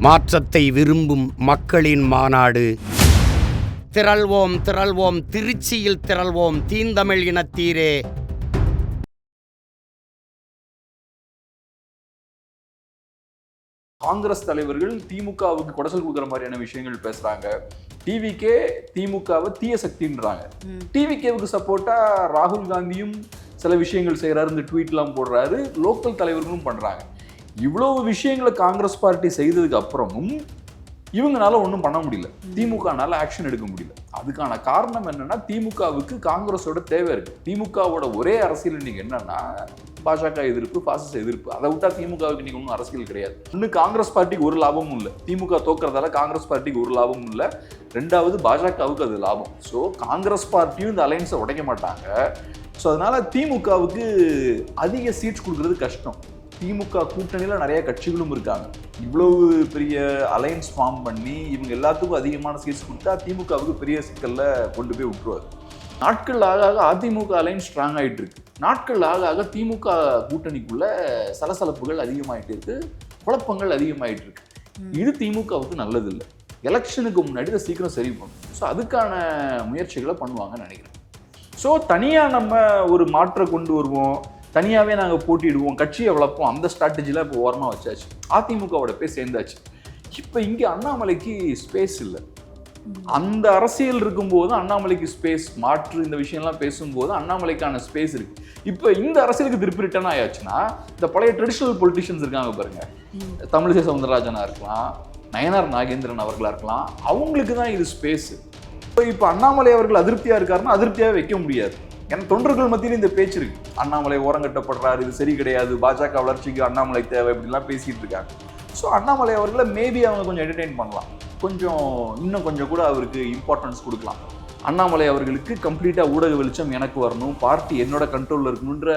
மாற்றத்தை விரும்பும் மக்களின் மாநாடு. திரள்வோம் திரள்வோம், திருச்சியில் திரள்வோம், தீந்தமிழ் இனத்தீரே. காங்கிரஸ் தலைவர்கள் திமுகவுக்கு கொடசல் கொடுக்குற மாதிரியான விஷயங்கள் பேசுறாங்க. டிவிகே திமுகவை தீய சக்தின்றாங்க. டிவிகேவுக்கு சப்போர்ட்டா ராகுல் காந்தியும் சில விஷயங்கள் செய்யறாரு, இந்த ட்வீட்லாம் போடுறாரு, லோக்கல் தலைவர்களும் பண்றாங்க. இவ்வளவு விஷயங்களை காங்கிரஸ் பார்ட்டி செய்ததுக்கு அப்புறமும் இவங்களால ஒன்றும் பண்ண முடியல, திமுகனால ஆக்ஷன் எடுக்க முடியல. அதுக்கான காரணம் என்னன்னா, திமுகவுக்கு காங்கிரஸோட தேவை இருக்கு. திமுகவோட ஒரே அரசியல் இன்னைக்கு என்னன்னா பாஜக எதிர்ப்பு, பாசிச எதிர்ப்பு. அதை விட்டா திமுகவுக்கு இன்னைக்கு ஒன்றும் அரசியல் கிடையாது. இன்னும் காங்கிரஸ் பார்ட்டிக்கு ஒரு லாபமும் இல்லை. திமுக தோக்குறதால காங்கிரஸ் பார்ட்டிக்கு ஒரு லாபமும் இல்லை. ரெண்டாவது பாஜகவுக்கு அது லாபம். ஸோ காங்கிரஸ் பார்ட்டியும் இந்த அலைன்ஸை உடைக்க மாட்டாங்க. ஸோ அதனால திமுகவுக்கு அதிக சீட்ஸ் கொடுக்கறது கஷ்டம். திமுக கூட்டணியில் நிறைய கட்சிகளும் இருக்காங்க. இவ்வளவு பெரிய அலையன்ஸ் ஃபார்ம் பண்ணி இவங்க எல்லாத்துக்கும் அதிகமான சீட்ஸ் கொடுத்தா திமுகவுக்கு பெரிய சிக்கல்ல கொண்டு போய் விட்டுருவாரு. நாட்கள் ஆக ஆக அதிமுக அலையன்ஸ் ஸ்ட்ராங் ஆகிட்டு இருக்கு. நாட்கள் ஆக ஆக திமுக கூட்டணிக்குள்ள சலசலப்புகள் அதிகமாயிட்டு இருக்கு, குழப்பங்கள் அதிகமாயிட்டு இருக்கு. இது திமுகவுக்கு நல்லது இல்லை. எலெக்ஷனுக்கு முன்னாடி இதை சீக்கிரம் சரி பண்ணும். ஸோ அதுக்கான முயற்சிகளை பண்ணுவாங்கன்னு நினைக்கிறேன். ஸோ தனியாக நம்ம ஒரு மாற்றை கொண்டு வருவோம், தனியாகவே நாங்கள் போட்டிடுவோம், கட்சியை வளர்ப்போம், அந்த ஸ்ட்ராட்டஜிலாம் இப்போ ஓரமாக வச்சாச்சு. அதிமுகவோட போய் சேர்ந்தாச்சு. இப்போ இங்கே அண்ணாமலைக்கு ஸ்பேஸ் இல்லை. அந்த அரசியல் இருக்கும்போது அண்ணாமலைக்கு ஸ்பேஸ், மாற்று இந்த விஷயம்லாம் பேசும்போது அண்ணாமலைக்கான ஸ்பேஸ் இருக்கு. இப்போ இந்த அரசியலுக்கு திருப்பி ரிட்டர்ன் ஆயாச்சுன்னா, இந்த பழைய ட்ரெடிஷ்னல் பொலிட்டிஷியன்ஸ் இருக்காங்க பாருங்க, தமிழிசை சவுந்தரராஜனா இருக்கலாம், நயனார் நாகேந்திரன் அவர்களா இருக்கலாம், அவங்களுக்கு தான் இது ஸ்பேஸ். இப்போ அண்ணாமலை அவர்கள் அதிருப்தியா இருக்காருன்னா அதிருப்தியாவே வைக்க முடியாது. ஏன்னா தொண்டர்கள் மத்தியில் இந்த பேச்சு இருக்கு, அண்ணாமலை ஓரங்கட்டப்படுறாரு, இது சரி கிடையாது, பாஜக வளர்ச்சிக்கு அண்ணாமலை தேவை, இப்படிலாம் பேசிட்டு இருக்காங்க. ஸோ அண்ணாமலை அவர்களை மேபி அவங்க கொஞ்சம் என்டர்டெயின் பண்ணலாம், இன்னும் கொஞ்சம் கூட அவருக்கு இம்பார்ட்டன்ஸ் கொடுக்கலாம். அண்ணாமலை அவர்களுக்கு கம்ப்ளீட்டாக ஊடக வெளிச்சம் எனக்கு வரணும், பார்ட்டி என்னோட கண்ட்ரோலில் இருக்கணுன்ற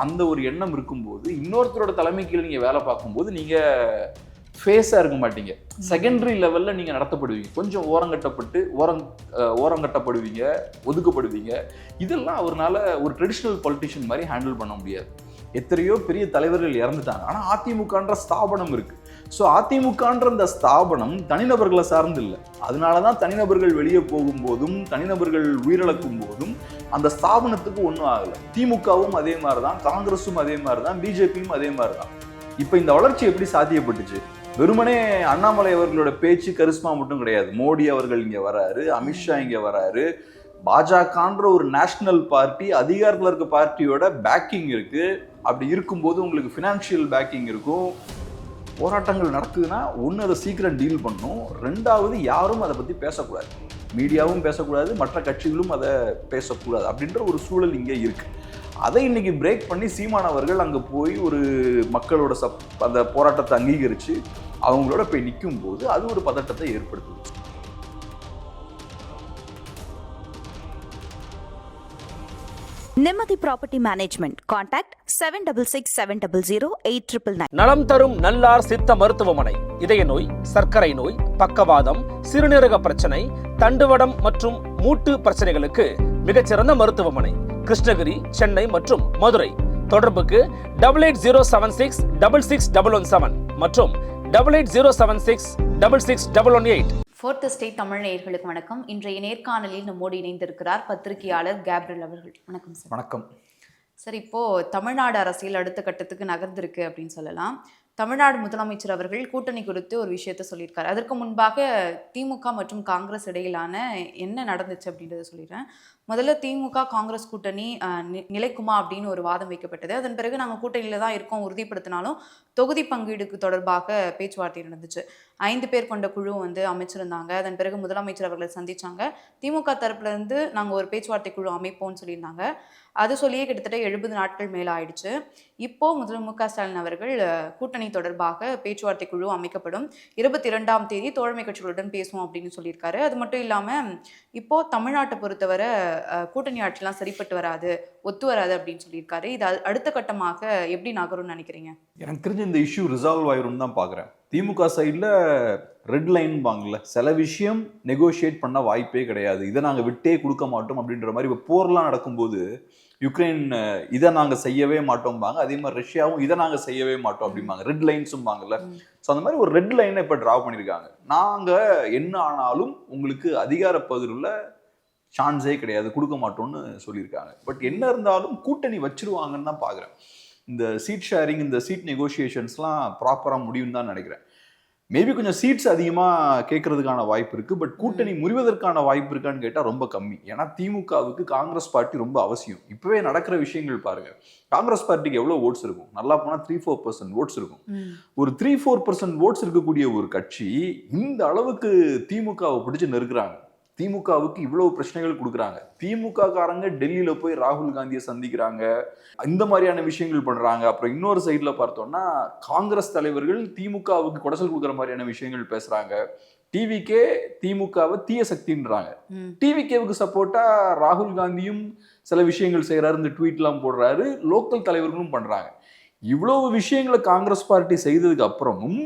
அந்த ஒரு எண்ணம் இருக்கும்போது, இன்னொருத்தரோட தலைமை கீழே நீங்கள் வேலை பார்க்கும்போது நீங்கள் ஃபேஸாக இருக்க மாட்டீங்க, செகண்டரி லெவலில் நீங்கள் நடத்தப்படுவீங்க, கொஞ்சம் ஓரங்கட்டப்படுவீங்க, ஒதுக்கப்படுவீங்க. இதெல்லாம் அவரால் ஒரு ட்ரெடிஷ்னல் பொலிட்டிஷியன் மாதிரி ஹேண்டில் பண்ண முடியாது. எத்தனையோ பெரிய தலைவர்கள் இறந்துட்டாங்க, ஆனால் அதிமுகன்ற ஸ்தாபனம் இருக்கு. ஸோ அதிமுகன்ற அந்த ஸ்தாபனம் தனிநபர்களை சார்ந்து இல்லை. அதனால தான் தனிநபர்கள் வெளியே போகும்போதும், தனிநபர்கள் உயிரிழக்கும் போதும் அந்த ஸ்தாபனத்துக்கு ஒன்றும் ஆகலை. திமுகவும் அதே மாதிரி தான், காங்கிரஸும் அதே மாதிரி தான், பிஜேபியும் அதே மாதிரி தான். இப்போ இந்த வளர்ச்சி எப்படி சாத்தியப்பட்டுச்சு? வெறுமனே அண்ணாமலை அவர்களோட பேச்சு கரிஸ்மா மட்டும் கிடையாது. மோடி அவர்கள் இங்கே வராரு, அமித்ஷா இங்கே வராரு, பாஜகன்ற ஒரு நேஷனல் பார்ட்டி, அதிகாரத்தில் இருக்க பார்ட்டியோட பேக்கிங் இருக்கு. அப்படி இருக்கும்போது உங்களுக்கு ஃபினான்ஷியல் பேக்கிங் இருக்கும். போராட்டங்கள் நடக்குதுன்னா ஒன்று அதை சீக்கிரம் டீல் பண்ணும், ரெண்டாவது யாரும் அதை பற்றி பேசக்கூடாது, மீடியாவும் பேசக்கூடாது, மற்ற கட்சிகளும் அதை பேசக்கூடாது அப்படின்ற ஒரு சூழல் இங்கே இருக்கு. அதை இன்னைக்கு பிரேக் பண்ணி சீமானவர்கள் அங்கே போய் ஒரு மக்களோட அந்த போராட்டத்தை அங்கீகரித்து அவங்களோட போய் நிற்கும் போது அது ஒரு பதட்டத்தை ஏற்படுத்துது. நிம்மதி ப்ராப்பர்ட்டி மேனேஜ்மெண்ட். கான்டாக்ட் 7667008999. நலம் தரும் நல்லார் சித்த மருத்துவமனை. இதய நோய், சர்க்கரை நோய், பக்கவாதம், சிறுநீரக பிரச்சனை, தண்டுவடம் மற்றும் மூட்டு பிரச்சனைகளுக்கு மிகச்சிறந்த மருத்துவமனை. கிருஷ்ணகிரி, சென்னை மற்றும் மதுரை. தொடர்புக்கு 8807666117 மற்றும் 8807666118. ஃபோர்த் ஸ்டேட் தமிழ் நேயர்களுக்கு வணக்கம். இன்றைய நேர்காணலில் நம்மோடு இணைந்திருக்கிறார் பத்திரிகையாளர் கேப்ரியல் அவர்கள். வணக்கம் சார். வணக்கம் சார். இப்போது தமிழ்நாடு அரசியல் அடுத்த கட்டத்துக்கு நகர்ந்திருக்கு அப்படின்னு சொல்லலாம். தமிழ்நாடு முதலமைச்சர் அவர்கள் கூட்டணி குறித்து ஒரு விஷயத்த சொல்லியிருக்காரு. அதற்கு முன்பாக திமுக மற்றும் காங்கிரஸ் இடையிலான என்ன நடந்துச்சு அப்படின்றத சொல்லிடுறேன். முதல்ல திமுக காங்கிரஸ் கூட்டணி நிலைக்குமா அப்படின்னு ஒரு வாதம் வைக்கப்பட்டது. அதன் பிறகு நாங்கள் கூட்டணியில் தான் இருக்கோம் உறுதிப்படுத்தினாலும் தொகுதி பங்கீடுக்கு தொடர்பாக பேச்சுவார்த்தை நடந்துச்சு. 5 பேர் கொண்ட குழு அமைச்சிருந்தாங்க. அதன் பிறகு முதலமைச்சர் அவர்களை சந்திச்சாங்க. திமுக தரப்புலேருந்து நாங்கள் ஒரு பேச்சுவார்த்தை குழு அமைப்போம்னு சொல்லியிருந்தாங்க. அது சொல்லியே கிட்டத்தட்ட 70 நாட்கள் மேலே ஆயிடுச்சு. இப்போ முதல்வர் மு க ஸ்டாலின் அவர்கள் கூட்டணி தொடர்பாக பேச்சுவார்த்தை குழு அமைக்கப்படும், 22ஆம் தேதி தோழமை கட்சிகளுடன் பேசுவோம் அப்படின்னு சொல்லியிருக்காரு. அது மட்டும் இல்லாமல் இப்போ தமிழ்நாட்டை பொறுத்தவரை கூட்டணி ஆட்சிலாம் சரிப்பட்டு வராது, ஒத்து வராது அப்படின்னு சொல்லியிருக்காரு. இது அடுத்த கட்டமாக எப்படி நகரும்னு நினைக்கிறீங்க? எனக்கு தெரிஞ்ச இந்த இஷ்யூ ரிசால்வ் ஆயிரும்னு தான் பார்க்குறேன். திமுக சைடில் ரெட் லைன்பாங்கல்ல, சில விஷயம் நெகோஷியேட் பண்ண வாய்ப்பே கிடையாது, இதை நாங்கள் விட்டே கொடுக்க மாட்டோம் அப்படின்ற மாதிரி. இப்போ போர்லாம் நடக்கும்போது யுக்ரைன் இதை நாங்கள் செய்யவே மாட்டோம்பாங்க, அதே மாதிரி ரஷ்யாவும் இதை நாங்கள் செய்யவே மாட்டோம் அப்படிம்பாங்க, ரெட் லைன்ஸும்பாங்கல்ல. ஸோ அந்த மாதிரி ஒரு ரெட் லைனை இப்போ ட்ரா பண்ணியிருக்காங்க. நாங்கள் என்ன ஆனாலும் உங்களுக்கு அதிகார பகிர்வில் சான்ஸே கிடையாது, கொடுக்க மாட்டோம்னு சொல்லியிருக்காங்க. பட் என்ன இருந்தாலும் கூட்டணி வச்சிருவாங்கன்னு தான் பார்க்குறேன். இந்த சீட் ஷேரிங், இந்த சீட் நெகோசியேஷன்ஸ்லாம் ப்ராப்பராக முடியும்னு தான் நினைக்கிறேன். மேபி கொஞ்சம் சீட்ஸ் அதிகமாக கேட்கறதுக்கான வாய்ப்பு இருக்குது, பட் கூட்டணி முறிவதற்கான வாய்ப்பு இருக்கான்னு கேட்டால் ரொம்ப கம்மி. ஏன்னா திமுகவுக்கு காங்கிரஸ் பார்ட்டி ரொம்ப அவசியம். இப்போவே நடக்கிற விஷயங்கள் பாருங்க, காங்கிரஸ் பார்ட்டிக்கு எவ்வளோ ஓட்ஸ் இருக்கும், நல்லா போனால் 3-4% ஓட்ஸ் இருக்கும். ஒரு 3-4% ஓட்ஸ் இருக்கக்கூடிய ஒரு கட்சி இந்த அளவுக்கு திமுகவை பிடிச்சு நெருக்குறாங்க, திமுகவுக்கு இவ்வளவு பிரச்சனைகள் கொடுக்குறாங்க. திமுக காரங்க டெல்லியில போய் ராகுல் காந்தியை சந்திக்கிறாங்க, இந்த மாதிரியான விஷயங்கள் பண்றாங்க. அப்புறம் இன்னொரு சைட்ல பார்த்தோம்னா காங்கிரஸ் தலைவர்கள் திமுகவுக்கு கொடசல் கொடுக்குற மாதிரியான விஷயங்கள் பேசுறாங்க. டிவிகே திமுகவை தீய சக்தின்றாங்க. டிவிகேவுக்கு சப்போர்ட்டா ராகுல் காந்தியும் சில விஷயங்கள் செய்யறாரு, இந்த ட்வீட்லாம் போடுறாரு, லோக்கல் தலைவர்களும் பண்றாங்க. இவ்வளவு விஷயங்களை காங்கிரஸ் பார்ட்டி செய்ததுக்கு அப்புறமும்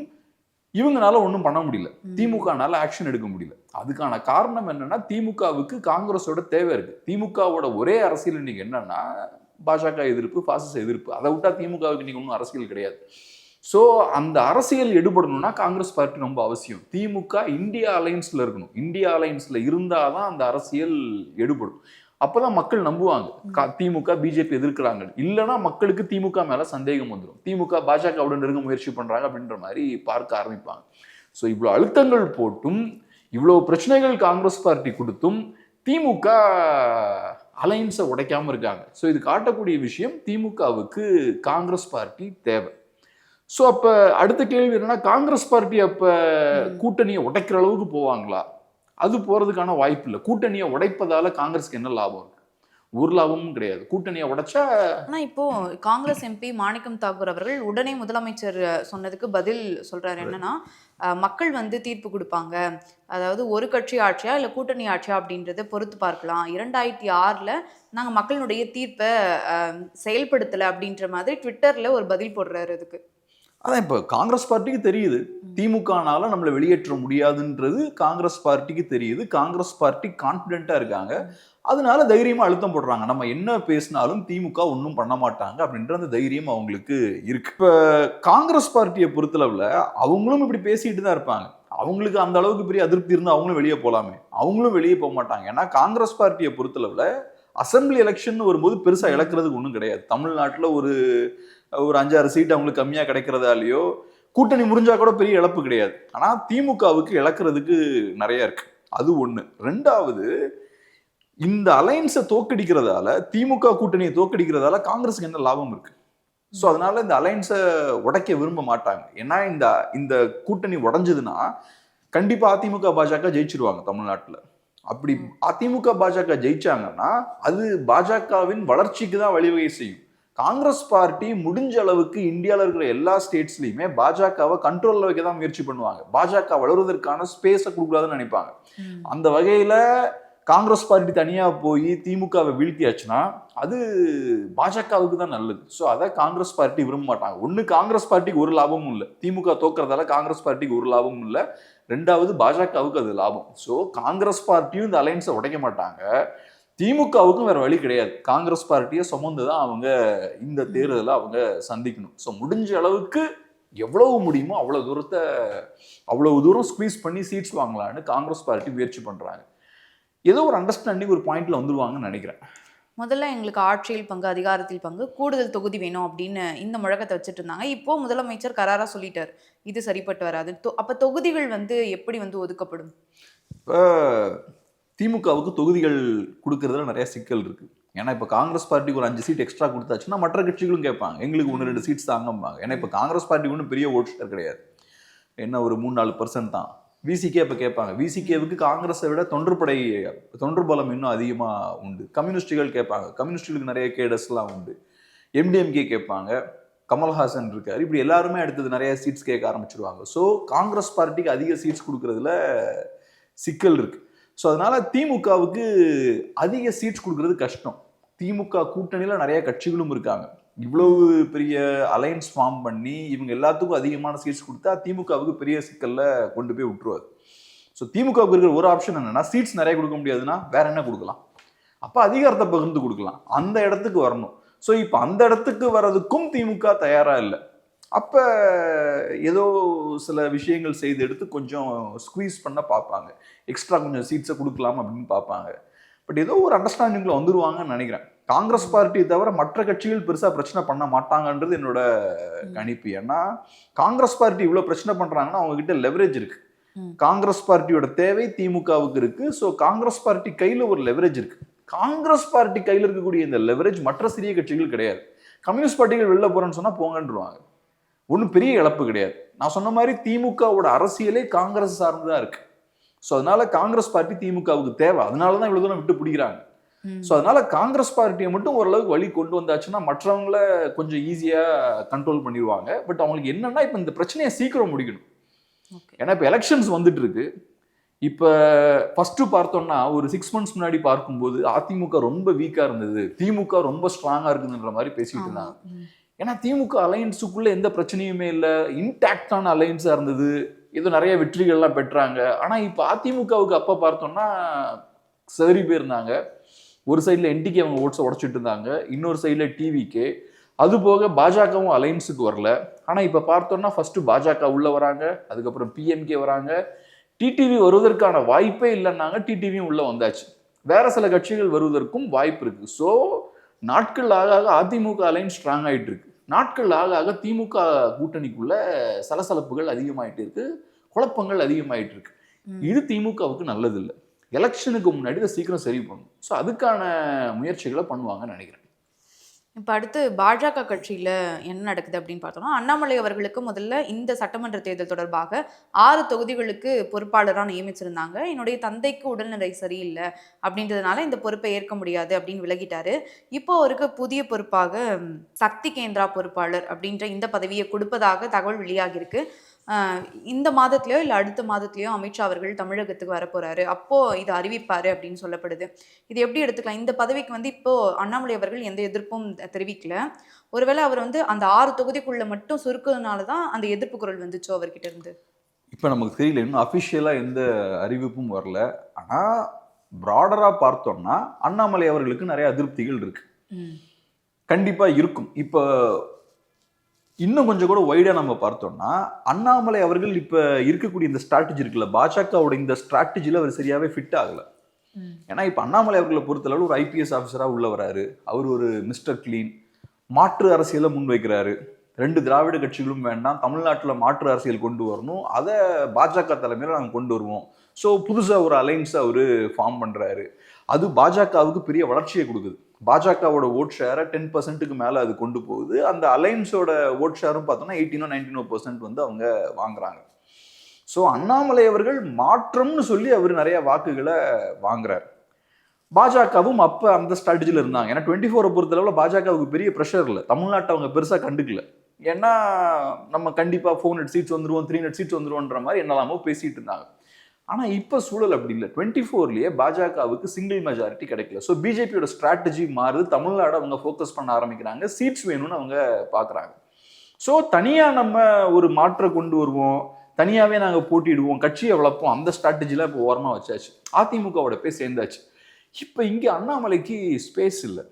இவங்கனால ஒன்றும் பண்ண முடியல, திமுகனால ஆக்ஷன் எடுக்க முடியல. அதுக்கான காரணம் என்னன்னா, திமுகவுக்கு காங்கிரஸோட தேவை இருக்கு. திமுகவோட ஒரே அரசியல் இன்னைக்கு என்னன்னா பாஜக எதிர்ப்பு, பாசிச எதிர்ப்பு. அதை விட்டா திமுகவுக்கு இன்னைக்கு ஒன்றும் அரசியல் கிடையாது. ஸோ அந்த அரசியல் எடுபடணும்னா காங்கிரஸ் பார்ட்டி ரொம்ப அவசியம். திமுக இந்தியா அலையன்ஸ்ல இருக்கணும், இந்தியா அலையன்ஸ்ல இருந்தாதான் அந்த அரசியல் எடுபடும். அப்பதான் மக்கள் நம்புவாங்க திமுக பிஜேபி எதிர்க்கிறாங்க. இல்லைன்னா மக்களுக்கு திமுக மேல சந்தேகம் வந்துடும், திமுக பாஜகவுடன் நெருங்க முயற்சி பண்றாங்க அப்படின்ற மாதிரி பார்க்க ஆரம்பிப்பாங்க. ஸோ இவ்வளவு அழுத்தங்கள் போட்டும், இவ்வளவு பிரச்சனைகள் காங்கிரஸ் பார்ட்டி கொடுத்தும் திமுக அலையன்ஸை உடைக்காம இருக்காங்க. ஸோ இது காட்டக்கூடிய விஷயம், திமுகவுக்கு காங்கிரஸ் பார்ட்டி தேவை. ஸோ அப்ப அடுத்த கேள்வி என்னன்னா, காங்கிரஸ் பார்ட்டி அப்ப கூட்டணியை உடைக்கிற அளவுக்கு போவாங்களா? அது போறதுக்கான வாய்ப்பு இல்லை. கூட்டணியை உடைப்பதால காங்கிரஸ்க்கு என்ன லாபம் இருக்கு? ஒரு லாபமும் கிடையாது. கூட்டணியை உடைச்சா. ஆனா இப்போ காங்கிரஸ் எம்பி மாணிக்கம் தாக்கூர் அவர்கள் உடனே முதலமைச்சர் சொன்னதுக்கு பதில் சொல்றாரு என்னன்னா, மக்கள் வந்து தீர்ப்பு கொடுப்பாங்க, அதாவது ஒரு கட்சி ஆட்சியா இல்லை கூட்டணி ஆட்சியா அப்படின்றத பொறுத்து பார்க்கலாம். 2006 நாங்கள் மக்களுடைய தீர்ப்பை செயல்படுத்தலை அப்படின்ற மாதிரி ட்விட்டர்ல ஒரு பதில் போடுறாரு. அதுக்கு அதான் இப்போ காங்கிரஸ் பார்ட்டிக்கு தெரியுது, திமுகனால நம்மளை வெளியேற்ற முடியாதுன்றது காங்கிரஸ் பார்ட்டிக்கு தெரியுது. காங்கிரஸ் பார்ட்டி கான்ஃபிடென்ட்டா இருக்காங்க, அதனால தைரியமா அழுத்தம் போடுறாங்க. நம்ம என்ன பேசினாலும் திமுக ஒன்றும் பண்ண மாட்டாங்க அப்படின்ற அந்த தைரியம் அவங்களுக்கு இருக்கு. இப்போ காங்கிரஸ் பார்ட்டியை பொறுத்தளவுல அவங்களும் இப்படி பேசிட்டு தான் இருப்பாங்க. அவங்களுக்கு அந்த அளவுக்கு பெரிய அதிருப்தி இருந்து அவங்களும் வெளியே போகலாமே, அவங்களும் வெளியே போக மாட்டாங்க. ஏன்னா காங்கிரஸ் பார்ட்டியை பொறுத்தளவுல அசம்பிளி எலெக்ஷன் வரும்போது பெருசா இழக்கிறதுக்கு ஒன்றும் கிடையாது. தமிழ்நாட்டில் ஒரு 5-6 சீட் அவங்களுக்கு கம்மியா கிடைக்கிறதாலேயோ கூட்டணி முறிஞ்சா கூட பெரிய இழப்பு கிடையாது. ஆனா திமுகவுக்கு இழக்கிறதுக்கு நிறைய இருக்கு, அது ஒண்ணு. ரெண்டாவது, இந்த அலையன்ஸை தோக்கடிக்கிறதால, திமுக கூட்டணியை தோக்கடிக்கிறதால காங்கிரஸுக்கு என்ன லாபம் இருக்கு? ஸோ அதனால இந்த அலையன்ஸை உடைக்க விரும்ப மாட்டாங்க. ஏன்னா இந்த கூட்டணி உடைஞ்சதுன்னா கண்டிப்பா அதிமுக பாஜக ஜெயிச்சிருவாங்க தமிழ்நாட்டில். அப்படி அதிமுக பாஜக ஜெயிச்சாங்கன்னா அது பாஜகவின் வளர்ச்சிக்கு தான் வழிவகை செய்யும். காங்கிரஸ் பார்ட்டி முடிஞ்ச அளவுக்கு இந்தியாவில் இருக்கிற எல்லா ஸ்டேட்ஸ்லயுமே பாஜகவை கண்ட்ரோல்ல வைக்க தான் முயற்சி பண்ணுவாங்க. பாஜக வளருவதற்கான ஸ்பேஸை கொடுக்கூடாதுன்னு நினைப்பாங்க. அந்த வகையில காங்கிரஸ் பார்ட்டி தனியா போய் திமுகவை வீழ்த்தியாச்சுன்னா அது பாஜகவுக்கு தான் நல்லது. ஸோ அதை காங்கிரஸ் பார்ட்டி விரும்ப மாட்டாங்க. ஒன்று, காங்கிரஸ் பார்ட்டிக்கு ஒரு லாபமும் இல்லை, திமுக தோக்குறதால காங்கிரஸ் பார்ட்டிக்கு ஒரு லாபமும் இல்லை. ரெண்டாவது, பாஜகவுக்கு அது லாபம். ஸோ காங்கிரஸ் பார்ட்டியும் இந்த அலையன்ஸை உடைக்க மாட்டாங்க, திமுகவுக்கும் வேற வழி கிடையாது. காங்கிரஸ் பார்ட்டியை சுமந்துதான் அவங்க இந்த தேர்தலை அவங்க சந்திக்கணும். ஸோ முடிஞ்ச அளவுக்கு எவ்வளவு முடியுமோ அவ்வளவு தூரம் ஸ்குவீஸ் பண்ணி சீட்ஸ் வாங்கலான்னு காங்கிரஸ் பார்ட்டி முயற்சி பண்றாங்க. ஏதோ ஒரு அண்டர்ஸ்டாண்டிங் ஒரு பாயிண்ட்ல வந்துருவாங்கன்னு நினைக்கிறேன். முதல்ல எங்களுக்கு ஆட்சியில் பங்கு, அதிகாரத்தில் பங்கு, கூடுதல் தொகுதி வேணும் அப்படின்னு இந்த முழக்கத்தை வச்சுட்டு இருந்தாங்க. இப்போ முதலமைச்சர் கராரா சொல்லிட்டார், இது சரிப்பட்டு வராது. அப்ப தொகுதிகள் வந்து எப்படி வந்து ஒதுக்கப்படும்? இப்போ திமுகவுக்கு தொகுதிகள் கொடுக்கறதுல நிறைய சிக்கல் இருக்கு. ஏன்னா இப்போ காங்கிரஸ் பார்ட்டிக்கு ஒரு 5 சீட் எக்ஸ்ட்ரா கொடுத்தாச்சுன்னா மற்ற கட்சிகளும் கேட்பாங்க, எங்களுக்கு 1-2 சீட்ஸ் தாங்கம்பாங்க. ஏன்னா இப்போ காங்கிரஸ் பார்ட்டிக்கு ஒன்றும் பெரிய ஓட் ஷேர் கிடையாது, என்ன ஒரு 3-4% தான். விசிகே இப்போ கேட்பாங்க, விசிகேவுக்கு காங்கிரஸை விட தொன்று பலம் இன்னும் அதிகமாக உண்டு. கம்யூனிஸ்டுகள் கேட்பாங்க, கம்யூனிஸ்டுகளுக்கு நிறைய கேடர்ஸ்லாம் உண்டு. எம்டிஎம்கே கேட்பாங்க, கமல்ஹாசன் இருக்காரு, இப்படி எல்லாருமே அடுத்தது நிறைய சீட்ஸ் கேட்க ஆரம்பிச்சிருவாங்க. ஸோ காங்கிரஸ் பார்ட்டிக்கு அதிக சீட்ஸ் கொடுக்கறதுல சிக்கல் இருக்கு. ஸோ அதனால திமுகவுக்கு அதிக சீட்ஸ் கொடுக்கறது கஷ்டம். திமுக கூட்டணியில் நிறைய கட்சிகளும் இருக்காங்க. இவ்வளவு பெரிய அலையன்ஸ் ஃபார்ம் பண்ணி இவங்க எல்லாத்துக்கும் அதிகமான சீட்ஸ் கொடுத்தா திமுகவுக்கு பெரிய சிக்கல்ல கொண்டு போய் விட்டுருவாரு. ஸோ திமுகவுக்கு இருக்கிற ஒரு ஆப்ஷன் என்னன்னா, சீட்ஸ் நிறைய கொடுக்க முடியாதுன்னா வேற என்ன கொடுக்கலாம், அப்ப அதிகாரத்தை பகிர்ந்து கொடுக்கலாம், அந்த இடத்துக்கு வரணும். ஸோ இப்போ அந்த இடத்துக்கு வர்றதுக்கும் திமுக தயாரா இல்லை. அப்ப ஏதோ சில விஷயங்கள் செய்து எடுத்து கொஞ்சம் ஸ்குவீஸ் பண்ண பார்ப்பாங்க, எக்ஸ்ட்ரா கொஞ்சம் சீட்ஸை கொடுக்கலாம் அப்படின்னு பார்ப்பாங்க. பட் ஏதோ ஒரு அண்டர்ஸ்டாண்டிங்ல வந்துருவாங்கன்னு நினைக்கிறேன். காங்கிரஸ் பார்ட்டியை தவிர மற்ற கட்சிகள் பெருசா பிரச்சனை பண்ண மாட்டாங்கன்றது என்னோட கணிப்பு. ஏன்னா காங்கிரஸ் பார்ட்டி இவ்வளவு பிரச்சனை பண்றாங்கன்னா அவங்க கிட்ட லெவரேஜ் இருக்கு. காங்கிரஸ் பார்ட்டியோட தேவை திமுகவுக்கு இருக்கு. ஸோ காங்கிரஸ் பார்ட்டி கையில ஒரு லெவரேஜ் இருக்கு. காங்கிரஸ் பார்ட்டி கையில் இருக்கக்கூடிய இந்த லெவரேஜ் மற்ற சிறிய கட்சிகள் கிடையாது. கம்யூனிஸ்ட் பார்ட்டிகள் வெளில போறேன்னு சொன்னா போங்கன்றுவாங்க. ஒன்றும் பெரிய இழப்பு கிடையாது. நான் சொன்ன மாதிரி திமுகவோட அரசியலே காங்கிரஸ் சார்ந்துதான் இருக்கு. ஸோ அதனால காங்கிரஸ் பார்ட்டி திமுகவுக்கு தேவை. அதனாலதான் இவ்வளவு தூரம் விட்டு பிடிக்கிறாங்க. ஸோ அதனால காங்கிரஸ் பார்ட்டியை மட்டும் ஓரளவுக்கு வழி கொண்டு வந்தாச்சுன்னா மற்றவங்கள கொஞ்சம் ஈஸியா கண்ட்ரோல் பண்ணிடுவாங்க. பட் அவங்களுக்கு என்னன்னா இப்ப இந்த பிரச்சனையை சீக்கிரம் முடிக்கணும். ஏன்னா இப்ப எலெக்ஷன்ஸ் வந்துட்டு இருக்கு. இப்ப ஃபர்ஸ்ட் பார்த்தோம்னா ஒரு 6 months முன்னாடி பார்க்கும்போது அதிமுக ரொம்ப வீக்கா இருந்தது, திமுக ரொம்ப ஸ்ட்ராங்கா இருக்குதுன்ற மாதிரி பேசிட்டு இருந்தாங்க. ஏன்னா திமுக அலையன்ஸுக்குள்ள எந்த பிரச்சனையுமே இல்லை, இன்டாக்டான அலையன்ஸா இருந்தது, ஏதோ நிறைய வெற்றிகள்லாம் பெற்றாங்க. ஆனா இப்ப அதிமுகவுக்கு அப்ப பார்த்தோம்னா சரி போயிருந்தாங்க. ஒரு சைட்ல என்டிகே அவங்க ஓட்ஸை உடைச்சிட்டு இருந்தாங்க, இன்னொரு சைட்ல டிவிகே, அது போக பாஜகவும் அலையன்ஸுக்கு வரல. ஆனா இப்ப பார்த்தோம்னா ஃபர்ஸ்ட் பாஜக உள்ள வராங்க, அதுக்கப்புறம் பிஎம்கே வராங்க, டிடிவி வருவதற்கான வாய்ப்பே இல்லைன்னாங்க, டிடிவியும் உள்ள வந்தாச்சு. வேற சில கட்சிகள் வருவதற்கும் வாய்ப்பு இருக்கு. ஸோ நாட்கள் ஆக ஆக அதிமுக அலையன்ஸ் ஸ்ட்ராங் ஆயிட்டு இருக்கு. நாட்கள் ஆக ஆக திமுக கூட்டணிக்குள்ள சலசலப்புகள் அதிகமாயிட்டு இருக்கு, குழப்பங்கள் அதிகமாயிட்டு இருக்கு. இது திமுகவுக்கு நல்லது இல்லை. எலெக்ஷனுக்கு முன்னாடி இதை சீக்கிரம் சரி பண்ணணும். ஸோ அதுக்கான முயற்சிகளை பண்ணுவாங்கன்னு நினைக்கிறேன். இப்போ அடுத்து பாஜக கட்சியில் என்ன நடக்குது அப்படின்னு பார்த்தோம்னா, அண்ணாமலை அவர்களுக்கு முதல்ல இந்த சட்டமன்ற தேர்தல் தொடர்பாக 6 தொகுதிகளுக்கு பொறுப்பாளராக நியமிச்சிருந்தாங்க. என்னுடைய தந்தைக்கு உடல்நிலை சரியில்லை அப்படின்றதுனால இந்த பொறுப்பை ஏற்க முடியாது அப்படின்னு விலகிட்டாரு. இப்போ அவருக்கு புதிய பொறுப்பாக சக்தி கேந்திரா பொறுப்பாளர் அப்படின்ற இந்த பதவியை கொடுப்பதாக தகவல் வெளியாகிருக்கு. இந்த மாதத்திலயோ இல்லை அடுத்த மாதத்திலயோ அமித்ஷா அவர்கள் தமிழகத்துக்கு வரப்போறாரு. அப்போ இது அறிவிப்பாரு அப்படின்னு சொல்லப்படுது. இது எப்படி எடுத்துக்கலாம்? இந்த பதவிக்கு இப்போ அண்ணாமலை அவர்கள் எந்த எதிர்ப்பும் தெரிவிக்கல. ஒருவேளை அவர் அந்த 6 தொகுதிக்குள்ள மட்டும் சுருக்கிறதுனால தான் அந்த எதிர்ப்பு குரல் வந்துச்சோ அவர்கிட்ட இருந்து? இப்போ நமக்கு தெரியல, இன்னும் அஃபிஷியலா எந்த அறிவிப்பும் வரல. ஆனா பிராடரா பார்த்தோம்னா அண்ணாமலை அவர்களுக்கு நிறைய அதிருப்திகள் இருக்கு, கண்டிப்பா இருக்கும். இப்போ இன்னும் கொஞ்சம் கூட வைடா நம்ம பார்த்தோம்னா அண்ணாமலை அவர்கள் இப்ப இருக்கக்கூடிய இந்த ஸ்ட்ராட்டஜி இருக்குல்ல, பாஜகவோட இந்த ஸ்ட்ராட்டஜில அவர் சரியாவே ஃபிட் ஆகல. ஏன்னா இப்ப அண்ணாமலை அவர்களை பொறுத்தளவு ஒரு ஐபிஎஸ் ஆஃபீஸரா உள்ள வராரு. அவர் ஒரு மிஸ்டர் கிளீன், மாற்று அரசியலை முன்வைக்கிறாரு. 2 திராவிட கட்சிகளும் வேண்டாம், தமிழ்நாட்டில் மாற்று அரசியல் கொண்டு வரணும், அதை பாஜக தலைமையில நாங்கள் கொண்டு வருவோம். ஸோ புதுசா ஒரு அலைன்ஸ் அவரு ஃபார்ம் பண்றாரு. அது பாஜகவுக்கு பெரிய வளர்ச்சியை கொடுக்குது. பாஜகவோட ஓட் ஷேரை 10%க்கு மேல அது கொண்டு போகுது. அந்த அலைன்ஸோட ஓட் ஷேரும் பார்த்தோம்னா 18-19% அவங்க வாங்குறாங்க. ஸோ அண்ணாமலை அவர்கள் மாற்றம்னு சொல்லி அவர் நிறைய வாக்குகளை வாங்குறாரு. பாஜகவும் அப்ப அந்த ஸ்ட்ராட்டஜில இருந்தாங்க. ஏன்னா 24 பொறுத்தளவுல பாஜகவுக்கு பெரிய ப்ரெஷர் இல்லை, தமிழ்நாட்டை அவங்க பெருசா கண்டுக்கல. ஏன்னா நம்ம கண்டிப்பா 400 சீட்ஸ் வந்துருவோம், 300 சீட்ஸ் வந்துருவோன்ற மாதிரி என்னெல்லாமோ பேசிட்டு இருந்தாங்க. ஆனா இப்ப சூழல் அப்படி இல்லை. 24லயே பாஜகவுக்கு சிங்கிள் மெஜாரிட்டி கிடைக்கல. ஸோ பிஜேபியோட ஸ்ட்ராட்டஜி மாறுது, தமிழ்நாடு அவங்க ஃபோக்கஸ் பண்ண ஆரம்பிக்கிறாங்க, சீட்ஸ் வேணும்னு அவங்க பாக்குறாங்க. ஸோ தனியா நம்ம ஒரு மாற்ற கொண்டு வருவோம், தனியாவே நாங்க போட்டிடுவோம், கட்சியை வளர்ப்போம், அந்த ஸ்ட்ராட்டஜில இப்போ ஓரமா வச்சாச்சு. அதிமுகவோட போய் சேர்ந்தாச்சு. இப்ப இங்க அண்ணாமலைக்கு ஸ்பேஸ் இல்லை.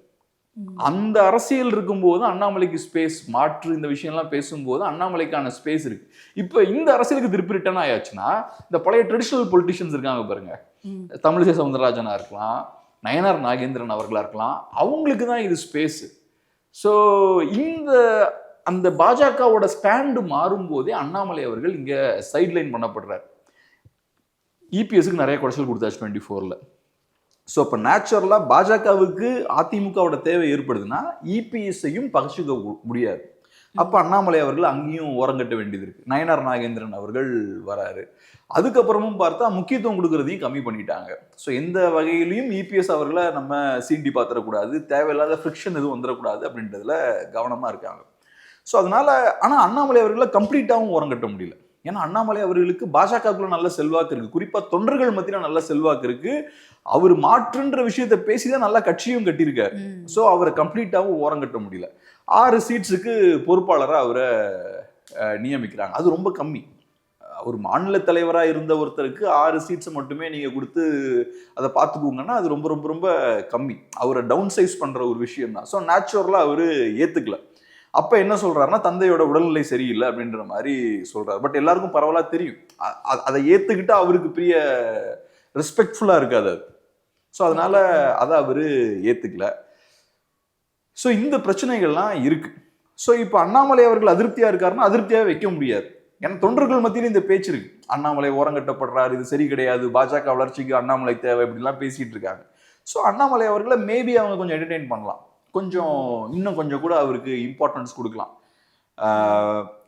அந்த அரசியல் இருக்கும்போது அண்ணாமலைக்கு ஸ்பேஸ், மாற்று இந்த விஷயம்லாம் பேசும்போது அண்ணாமலைக்கான ஸ்பேஸ் இருக்கு. இப்ப இந்த அரசியலுக்கு திருப்பி ரிட்டர்ன் ஆயாச்சுன்னா இந்த பழைய ட்ரெடிஷனல் பொலிட்டிஷியன்ஸ் இருக்காங்க பாருங்க, தமிழிசை சவுந்தரராஜனா இருக்கலாம், நயனார் நாகேந்திரன் அவர்களா இருக்கலாம், அவங்களுக்கு தான் இது ஸ்பேஸ். ஸோ இந்த அந்த பாஜகவோட ஸ்டாண்டு மாறும் போதே அண்ணாமலை அவர்கள் இங்க சைட்லைன் பண்ணப்படுறாரு. இபிஎஸ்க்கு நிறைய குடைச்சல் கொடுத்தாச்சு 24ல. ஸோ இப்போ நேச்சுரலாக பாஜகவுக்கு அதிமுகவோட தேவை ஏற்படுதுன்னா இபிஎஸ்ஸையும் பகிச்சுக்க முடியாது. அப்போ அண்ணாமலை அவர்கள் அங்கேயும் ஓரங்கட்ட வேண்டியது இருக்கு. நயனார் நாகேந்திரன் அவர்கள் வராரு. அதுக்கப்புறமும் பார்த்தா முக்கியத்துவம் கொடுக்கறதையும் கம்மி பண்ணிட்டாங்க. ஸோ எந்த வகையிலையும் இபிஎஸ் அவர்களை நம்ம சீண்டி பார்த்துடக்கூடாது, தேவையில்லாத ஃப்ரிக்ஷன் எதுவும் வந்துடக்கூடாது அப்படின்றதுல கவனமாக இருக்காங்க. ஸோ அதனால ஆனால் அண்ணாமலை அவர்களை கம்ப்ளீட்டாகவும் ஓரங்கட்ட முடியல. ஏன்னா அண்ணாமலை அவர்களுக்கு பாஜகவுக்குள்ள நல்ல செல்வாக்கு இருக்கு, குறிப்பா தொண்டர்கள் மத்தியில நல்ல செல்வாக்கு இருக்கு. அவர் மாற்றுன்ற விஷயத்த பேசிதான் நல்ல கட்சியும் கட்டியிருக்காரு. ஸோ அவரை கம்ப்ளீட்டாவும் ஓரங்கட்ட முடியல. 6 சீட்ஸுக்கு பொறுப்பாளராக அவரை நியமிக்கிறாங்க. அது ரொம்ப கம்மி. ஒரு மாநில தலைவராக இருந்த ஒருத்தருக்கு 6 சீட்ஸ் மட்டுமே நீங்கள் கொடுத்து அதை பார்த்துக்கோங்கன்னா அது ரொம்ப ரொம்ப ரொம்ப கம்மி. அவரை டவுன் சைஸ் பண்ணுற ஒரு விஷயம் தான். ஸோ நேச்சுரலாக அவர் ஏற்றுக்கல. அப்போ என்ன சொல்கிறாருன்னா, தந்தையோட உடல்நிலை சரியில்லை அப்படின்ற மாதிரி சொல்கிறார். பட் எல்லாருக்கும் பரவலாக தெரியும், அதை ஏற்றுக்கிட்டு அவருக்கு பெரிய ரெஸ்பெக்ட்ஃபுல்லாக இருக்காது அது. ஸோ அதனால அதை அவர் ஏற்றுக்கல. ஸோ இந்த பிரச்சனைகள்லாம் இருக்கு. ஸோ இப்போ அண்ணாமலை அவர்கள் அதிருப்தியாக இருக்காருன்னா அதிருப்தியாக வைக்க முடியாது. ஏன்னா தொண்டர்கள் மத்தியில் இந்த பேச்சு இருக்கு, அண்ணாமலை ஓரங்கட்டப்படுறாரு, இது சரி கிடையாது, பாஜக வளர்ச்சிக்கு அண்ணாமலை தேவை, இப்படிலாம் பேசிட்டு இருக்காங்க. ஸோ அண்ணாமலை அவர்களை மேபி அவங்க கொஞ்சம் என்டர்டெயின் பண்ணலாம், இன்னும் கொஞ்சம் கூட அவருக்கு இம்பார்ட்டன்ஸ் கொடுக்கலாம்.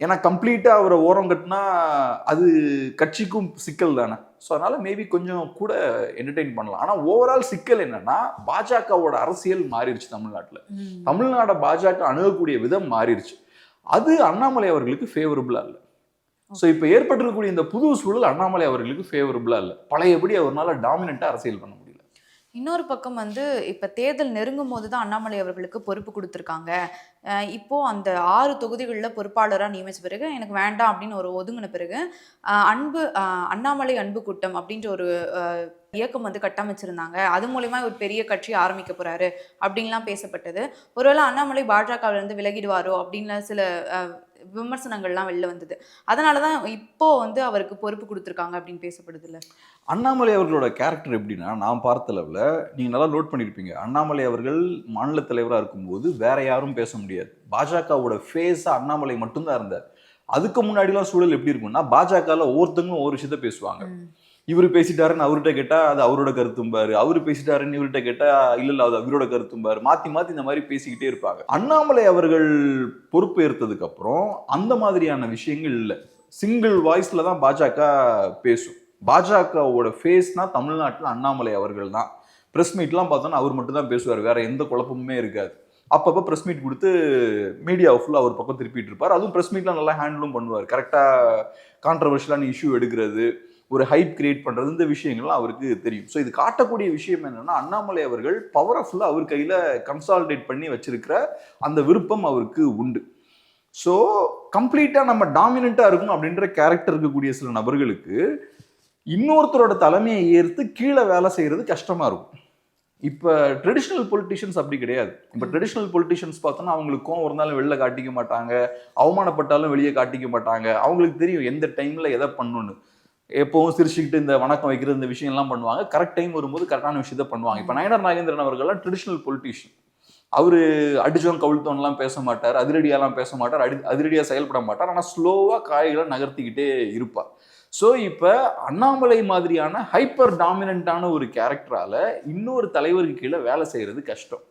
ஏன்னா கம்ப்ளீட்டாக அவரை ஓரம் கட்டினா அது கட்சிக்கும் சிக்கல் தானே. ஸோ அதனால மேபி கொஞ்சம் கூட என்டர்டெயின் பண்ணலாம். ஆனால் ஓவரால் சிக்கல் என்னன்னா, பாஜகவோட அரசியல் மாறிடுச்சு தமிழ்நாட்டில். தமிழ்நாட பாஜக அணுகக்கூடிய விதம் மாறிடுச்சு. அது அண்ணாமலை அவர்களுக்கு ஃபேவரபுளா இல்லை. ஸோ இப்போ ஏற்பட்டிருக்கக்கூடிய இந்த புது சூழல் அண்ணாமலை அவர்களுக்கு ஃபேவரபுளா இல்லை. பழையபடி அவரால் டாமினண்டா அரசியல் பண்ண முடியல. இன்னொரு பக்கம் வந்து இப்போ தேர்தல் நெருங்கும் போது தான் அண்ணாமலை அவர்களுக்கு பொறுப்பு கொடுத்துருக்காங்க. இப்போ அந்த 6 தொகுதிகளில் பொறுப்பாளராக நியமிச்ச பிறகு எனக்கு வேண்டாம் அப்படின்னு ஒரு ஒதுங்கின பிறகு அண்ணாமலை அன்பு கூட்டம் அப்படின்ற ஒரு இயக்கம் வந்து கட்டமைச்சிருந்தாங்க. அது மூலமா ஒரு பெரிய கட்சி ஆரம்பிக்க போறாரு அப்படின்லாம் பேசப்பட்டது. ஒருவேளை அண்ணாமலை பாஜகவிலிருந்து விலகிடுவாரோ அப்படின்னு சில விமர்சனங்கள்லாம் வெளில வந்தது. அதனாலதான் இப்போ வந்து அவருக்கு பொறுப்பு கொடுத்துருக்காங்க அப்படின்னு பேசப்படுது இல்ல. அண்ணாமலை அவர்களோட கேரக்டர் எப்படின்னா, நான் பார்த்தளவுல நீங்க நல்லா நோட் பண்ணியிருப்பீங்க, அண்ணாமலை அவர்கள் மாநில தலைவராக இருக்கும்போது வேற யாரும் பேச முடியாது. பாஜகவோட ஃபேஸா அண்ணாமலை மட்டும்தான் இருந்தார். அதுக்கு முன்னாடிலாம் சூழல் எப்படி இருக்கும்னா, பாஜகவில் ஒவ்வொருத்தங்களும் ஒவ்வொரு விஷயத்த பேசுவாங்க. இவர் பேசிட்டாருன்னு அவர்கிட்ட கேட்டா அது அவரோட கருத்தும்பாரு, அவரு பேசிட்டாருன்னு இவர்கிட்ட கேட்டா இல்ல அது அவரோட கருத்தும்பாரு, மாத்தி மாத்தி இந்த மாதிரி பேசிக்கிட்டே இருப்பாங்க. அண்ணாமலை அவர்கள் பொறுப்பு ஏற்றதுக்கு அப்புறம் அந்த மாதிரியான விஷயங்கள் இல்லை. சிங்கிள் வாய்ஸ்ல தான் பாஜக பேசும். பாஜகவோட ஃபேஸ்னா தமிழ்நாட்டில் அண்ணாமலை அவர்கள் தான். ப்ரெஸ் மீட்லாம் பார்த்தோன்னா அவர் மட்டும் தான் பேசுவார், வேற எந்த குழப்பமுமே இருக்காது. அப்பப்போ ப்ரெஸ் மீட் கொடுத்து மீடியா ஃபுல்லாக அவர் பக்கம் திருப்பிட்டு இருப்பார். அதுவும் ப்ரெஸ் மீட்லாம் நல்லா ஹேண்டிலும் பண்ணுவார். கரெக்டாக கான்ட்ரவர்ஷியலான இஷ்யூ எடுக்கிறது, ஒரு ஹைப் கிரியேட் பண்ணுறது, இந்த விஷயங்கள்லாம் அவருக்கு தெரியும். ஸோ இது காட்டக்கூடிய விஷயம் என்னன்னா, அண்ணாமலை அவர்கள் பவர்ஃபுல்லாக அவர் கையில் கன்சாலிடேட் பண்ணி வச்சிருக்கிற அந்த விருப்பம் அவருக்கு உண்டு. ஸோ கம்ப்ளீட்டாக நம்ம டாமினண்ட்டாக இருக்கணும் அப்படின்ற கேரக்டர் இருக்கக்கூடிய சில நபர்களுக்கு இன்னொருத்தரோட தலைமையை ஏற்று கீழே வேலை செய்கிறது கஷ்டமாக இருக்கும். இப்போ ட்ரெடிஷ்னல் பொலிட்டிஷியன்ஸ் அப்படி கிடையாது. இப்போ ட்ரெடிஷ்னல் பொலிட்டிஷியன்ஸ் பார்த்தோன்னா அவங்களுக்கு கோவம் இருந்தாலும் வெளில காட்டிக்க மாட்டாங்க, அவமானப்பட்டாலும் வெளியே காட்டிக்க மாட்டாங்க. அவங்களுக்கு தெரியும் எந்த டைமில் எதை பண்ணணும்னு. எப்போவும் சிரிச்சுக்கிட்டு இந்த வணக்கம் வைக்கிறது இந்த விஷயம்லாம் பண்ணுவாங்க. கரெக்ட் டைம் வரும்போது கரெக்டான விஷயத்த பண்ணுவாங்க. இப்போ நயனார் நாகேந்திரன் அவர்கள்லாம் ட்ரெடிஷ்னல் பொலிட்டிஷியன். அவர் அடிச்சோம் கவிழ்த்தோன்லாம் பேச மாட்டார், அதிரடியாலாம் பேச மாட்டார், அதிரடியாக செயல்பட மாட்டார். ஆனால் ஸ்லோவாக காய்களை நகர்த்திக்கிட்டே இருப்பார். ஸோ இப்போ அண்ணாமலை மாதிரியான ஹைப்பர் டாமினண்டான ஒரு கேரக்டரால இன்னொரு தலைவருக்கு கீழே வேலை செய்கிறது கஷ்டம்.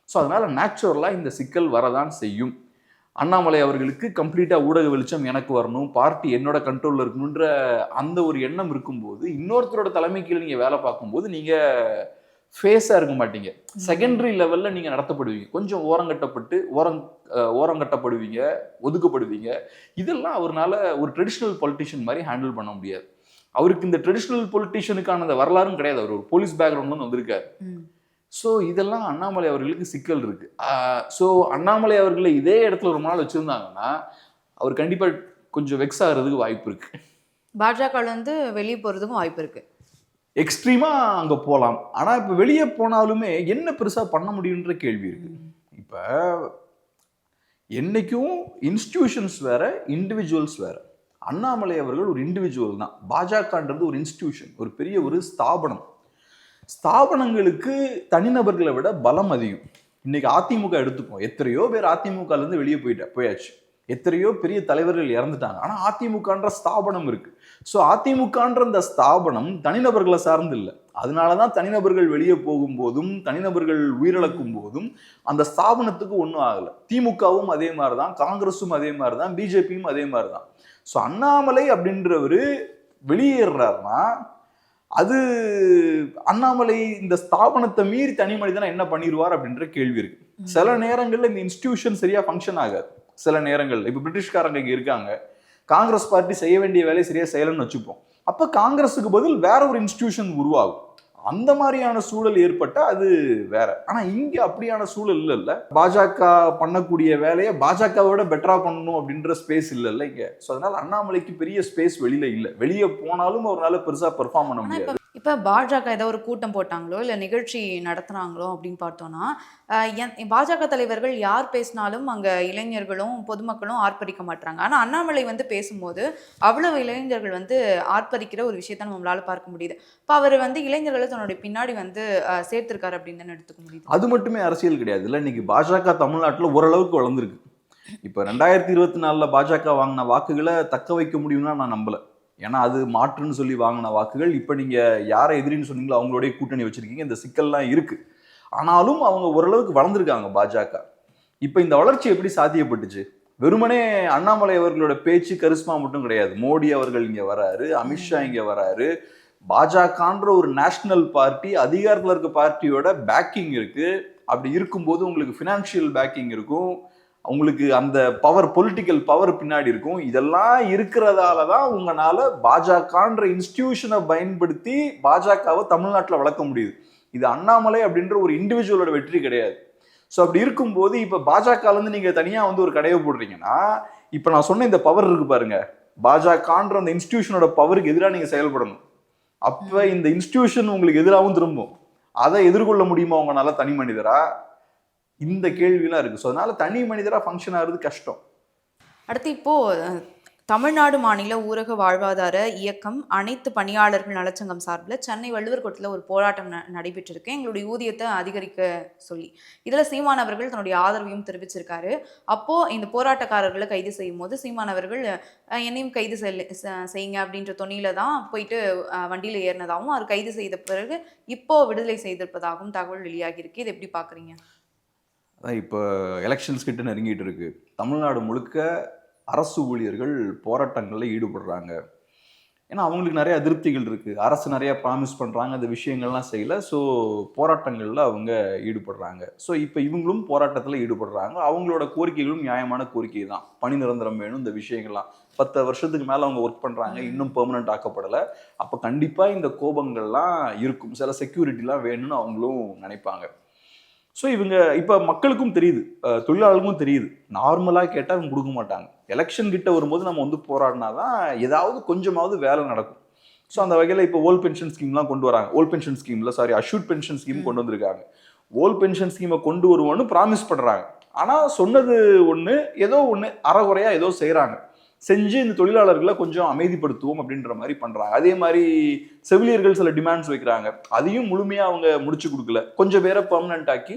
ஸோ அதனால நேச்சுரலாக இந்த சிக்கல் வரதான் செய்யும். அண்ணாமலை அவர்களுக்கு கம்ப்ளீட்டாக ஊடக வெளிச்சம் எனக்கு வரணும், பார்ட்டி என்னோட கண்ட்ரோலில் இருக்கணுன்ற அந்த ஒரு எண்ணம் இருக்கும்போது இன்னொருத்தரோட தலைமை கீழே நீங்கள் வேலை பார்க்கும்போது நீங்கள் ஃபேஸாக இருக்க மாட்டீங்க. செகண்டரி லெவலில் நீங்கள் நடத்தப்படுவீங்க, கொஞ்சம் ஓரங்கட்டப்படுவீங்க, ஒதுக்கப்படுவீங்க. இதெல்லாம் அவரால் ஒரு ட்ரெடிஷ்னல் பொலிட்டிஷியன் மாதிரி ஹேண்டில் பண்ண முடியாது. அவருக்கு இந்த ட்ரெடிஷ்னல் பொலிட்டிஷியனுக்கான அந்த வரலாறும் கிடையாது. அவர் ஒரு போலீஸ் பேக்ரவுண்ட்ல வந்திருக்காரு. ஸோ இதெல்லாம் அண்ணாமலை அவர்களுக்கு சிக்கல் இருக்கு. ஸோ அண்ணாமலை அவர்களை இதே இடத்துல ரொம்ப நாள் வச்சிருந்தாங்கன்னா அவர் கண்டிப்பாக கொஞ்சம் வெக்ஸ் ஆகிறதுக்கு வாய்ப்பு இருக்கு. பாஜகலேருந்து வெளியே போகிறதுக்கும் வாய்ப்பு இருக்கு. எக்ஸ்ட்ரீமா அங்கே போகலாம். ஆனால் இப்போ வெளியே போனாலுமே என்ன பெருசாக பண்ண முடியுன்ற கேள்வி இருக்கு. இப்போ என்னைக்கும் இன்ஸ்டிடியூஷன்ஸ் வேற, இண்டிவிஜுவல்ஸ் வேற. அண்ணாமலை அவர்கள் ஒரு இண்டிவிஜுவல் தான். பாஜகன்றது ஒரு இன்ஸ்டிடியூஷன், ஒரு பெரிய ஒரு ஸ்தாபனம். ஸ்தாபனங்களுக்கு தனிநபர்களை விட பலம் அதிகம். இன்னைக்கு அதிமுக எடுத்துப்போம், எத்தனையோ பேர் அதிமுகலேருந்து வெளியே போயாச்சு, எத்தனையோ பெரிய தலைவர்கள் இறந்துட்டாங்க. ஆனால் அதிமுகன்ற ஸ்தாபனம் இருக்கு. ஸோ அதிமுகன்ற அந்த ஸ்தாபனம் தனிநபர்களை சார்ந்து இல்லை. அதனாலதான் தனிநபர்கள் வெளியே போகும்போதும் தனிநபர்கள் உயிரிழக்கும் போதும் அந்த ஸ்தாபனத்துக்கு ஒன்றும் ஆகலை. திமுகவும் அதே மாதிரி தான், காங்கிரஸும் அதே மாதிரி தான், பிஜேபியும் அதே மாதிரி தான். ஸோ அண்ணாமலை அப்படின்றவர் வெளியேறாருன்னா அது அண்ணாமலை இந்த ஸ்தாபனத்தை மீறி தனி மனிதனா என்ன பண்ணிடுவார் அப்படின்ற கேள்வி இருக்கு. சில நேரங்களில் இந்த இன்ஸ்டிடியூஷன் சரியா ஃபங்க்ஷன் ஆகாது. சில நேரங்கள்ல இப்போ பிரிட்டிஷ்காரங்க இங்கே இருக்காங்க, காங்கிரஸ் பார்ட்டி செய்ய வேண்டிய வேலையை சரியா செய்யலன்னு வச்சுப்போம். அப்போ காங்கிரஸுக்கு பதில் வேற ஒரு இன்ஸ்டிடியூஷன் உருவாகும். அந்த மாதிரியான சூழல் ஏற்பட்டா அது வேற. ஆனா இங்க அப்படியான சூழல் இல்ல. பாஜக பண்ணக்கூடிய வேலையை பாஜகவோட பெட்டரா பண்ணணும் அப்படின்ற ஸ்பேஸ் இல்ல இங்க. சோ அதனால அண்ணாமலைக்கு பெரிய ஸ்பேஸ் வெளியில இல்ல. வெளியே போனாலும் அவரால் பெருசா பெர்ஃபார்ம் பண்ண முடியாது. இப்போ பாஜக ஏதோ ஒரு கூட்டம் போட்டாங்களோ இல்லை நிகழ்ச்சி நடத்துனாங்களோ அப்படின்னு பார்த்தோம்னா பாஜக தலைவர்கள் யார் பேசினாலும் அங்கே இளைஞர்களும் பொதுமக்களும் ஆர்ப்பரிக்க மாட்டாங்க. ஆனால் அண்ணாமலை வந்து பேசும்போது அவ்வளவு இளைஞர்கள் வந்து ஆர்ப்பரிக்கிற ஒரு விஷயத்த நம்மளால பார்க்க முடியுது. இப்போ அவர் வந்து இளைஞர்களை தன்னுடைய பின்னாடி வந்து சேர்த்திருக்காரு அப்படின்னு தானே எடுத்துக்க முடியுது. அது மட்டுமே அரசியல் கிடையாது இல்லை. இன்னைக்கு பாஜக தமிழ்நாட்டில் ஓரளவுக்கு வளர்ந்துருக்கு. இப்போ 2024 பாஜக வாங்கின வாக்குகளை தக்க வைக்க முடியும்னா நான் நம்பல. ஏன்னா அது மாற்றுன்னு சொல்லி வாங்கின வாக்குகள். இப்போ நீங்க யாரை எதிரின்னு சொன்னீங்களோ அவங்களுடைய கூட்டணி வச்சிருக்கீங்க. இந்த சிக்கல்லாம் இருக்கு. ஆனாலும் அவங்க ஓரளவுக்கு வளர்ந்துருக்காங்க பாஜக. இப்போ இந்த வளர்ச்சி எப்படி சாத்தியப்பட்டுச்சு? வெறுமனே அண்ணாமலை அவர்களோட பேச்சு கரிஸ்மா மட்டும் கிடையாது. மோடி அவர்கள் இங்க வராரு, அமித்ஷா இங்க வராரு. பாஜகன்ற ஒரு நேஷனல் பார்ட்டி, அதிகாரத்தில் இருக்க பார்ட்டியோட பேக்கிங் இருக்கு. அப்படி இருக்கும்போது உங்களுக்கு ஃபினான்ஷியல் பேக்கிங் இருக்கும், உங்களுக்கு அந்த பவர், பொலிட்டிக்கல் பவர் பின்னாடி இருக்கும். இதெல்லாம் இருக்கிறதால தான் உங்களால பாஜகன்ற இன்ஸ்டிடியூஷனை பயன்படுத்தி பாஜகவை தமிழ்நாட்டில் வளர்க்க முடியுது. இது அண்ணாமலை அப்படின்ற ஒரு இண்டிவிஜுவலோட வெற்றி கிடையாது. ஸோ அப்படி இருக்கும்போது இப்போ பாஜகலேருந்து நீங்கள் தனியாக வந்து ஒரு கடையை போடுறீங்கன்னா, இப்போ நான் சொன்ன இந்த பவர் இருக்கு பாருங்க, பாஜகன்ற அந்த இன்ஸ்டிடியூஷனோட பவருக்கு எதிராக நீங்கள் செயல்படணும். அப்போ இந்த இன்ஸ்டிடியூஷன் உங்களுக்கு எதிராகவும் திரும்பும். அதை எதிர்கொள்ள முடியுமா உங்களால தனி மனிதரா? இந்த கேள்வியெல்லாம் இருக்கு. ஸோ அதனால தனி மனிதராக ஃபங்க்ஷன் ஆகிறது கஷ்டம். அடுத்து இப்போ தமிழ்நாடு மாநில ஊரக வாழ்வாதார இயக்கம் அனைத்து பணியாளர்கள் நலச்சங்கம் சார்பில் சென்னை வள்ளுவர் கோட்டத்தில் ஒரு போராட்டம் நடைபெற்றிருக்கு. எங்களுடைய ஊதியத்தை அதிகரிக்க சொல்லி இதில் சீமான் அவர்கள் தன்னுடைய ஆதரவையும் தெரிவிச்சிருக்காரு. அப்போது இந்த போராட்டக்காரர்களை கைது செய்யும் போது சீமான் அவர்கள் என்னையும் கைது செய்யுங்க அப்படின்ற தொனியில தான் போயிட்டு வண்டியில் ஏறினதாகவும் அவர் கைது செய்த பிறகு இப்போ விடுதலை செய்திருப்பதாகவும் தகவல் வெளியாகியிருக்கு. இது எப்படி பார்க்குறீங்க? அதான் இப்போ எலெக்ஷன்ஸ் கிட்ட நெருங்கிட்டு இருக்கு. தமிழ்நாடு முழுக்க அரசு ஊழியர்கள் போராட்டங்களில் ஈடுபடுறாங்க. ஏன்னா அவங்களுக்கு நிறைய அதிருப்திகள் இருக்கு. அரசு நிறைய ப்ராமிஸ் பண்றாங்க, அந்த விஷயங்கள்லாம் செய்யல. ஸோ போராட்டங்களில் அவங்க ஈடுபடுறாங்க. ஸோ இப்போ இவங்களும் போராட்டத்தில் ஈடுபடுறாங்க. அவங்களோட கோரிக்கைகளும் நியாயமான கோரிக்கை தான். பணி நிரந்தரம் வேணும், இந்த விஷயங்கள்லாம் 10 வருஷத்துக்கு மேலே அவங்க ஒர்க் பண்றாங்க, இன்னும் பெர்மனன்ட் ஆக்கப்படலை. அப்போ கண்டிப்பாக இந்த கோபங்கள்லாம் இருக்கும். சில செக்யூரிட்டிலாம் வேணும்னு அவங்களும் நினைப்பாங்க. ஸோ இவங்க இப்போ மக்களுக்கும் தெரியுது, தொழிலாளர்களுக்கும் தெரியுது, நார்மலாக கேட்டால் அவங்க கொடுக்க மாட்டாங்க. எலெக்ஷன் கிட்ட வரும்போது நம்ம வந்து போராடினா தான் ஏதாவது கொஞ்சமாவது வேலை நடக்கும். ஸோ அந்த வகையில் இப்போ ஓல்ட் பென்ஷன் ஸ்கீம்லாம் கொண்டு வராங்க. ஓல்ட் பென்ஷன் ஸ்கீமில் அஷ்யூர்ட் பென்ஷன் ஸ்கீம் கொண்டு வந்திருக்காங்க. ஓல்ட் பென்ஷன் ஸ்கீமை கொண்டு வருவோன்னு ப்ராமிஸ் பண்ணுறாங்க. ஆனால் சொன்னது ஒன்று, ஏதோ ஒன்று அறகுறையாக ஏதோ செய்கிறாங்க. செஞ்சு இந்த தொழிலாளர்களை கொஞ்சம் அமைதிப்படுத்துவோம் அப்படின்ற மாதிரி பண்ணுறாங்க. அதே மாதிரி செவிலியர்கள் சில டிமாண்ட்ஸ் வைக்கிறாங்க, அதையும் முழுமையாக அவங்க முடிச்சு கொடுக்கல. கொஞ்சம் பேரை பெர்மனன்ட் ஆக்கி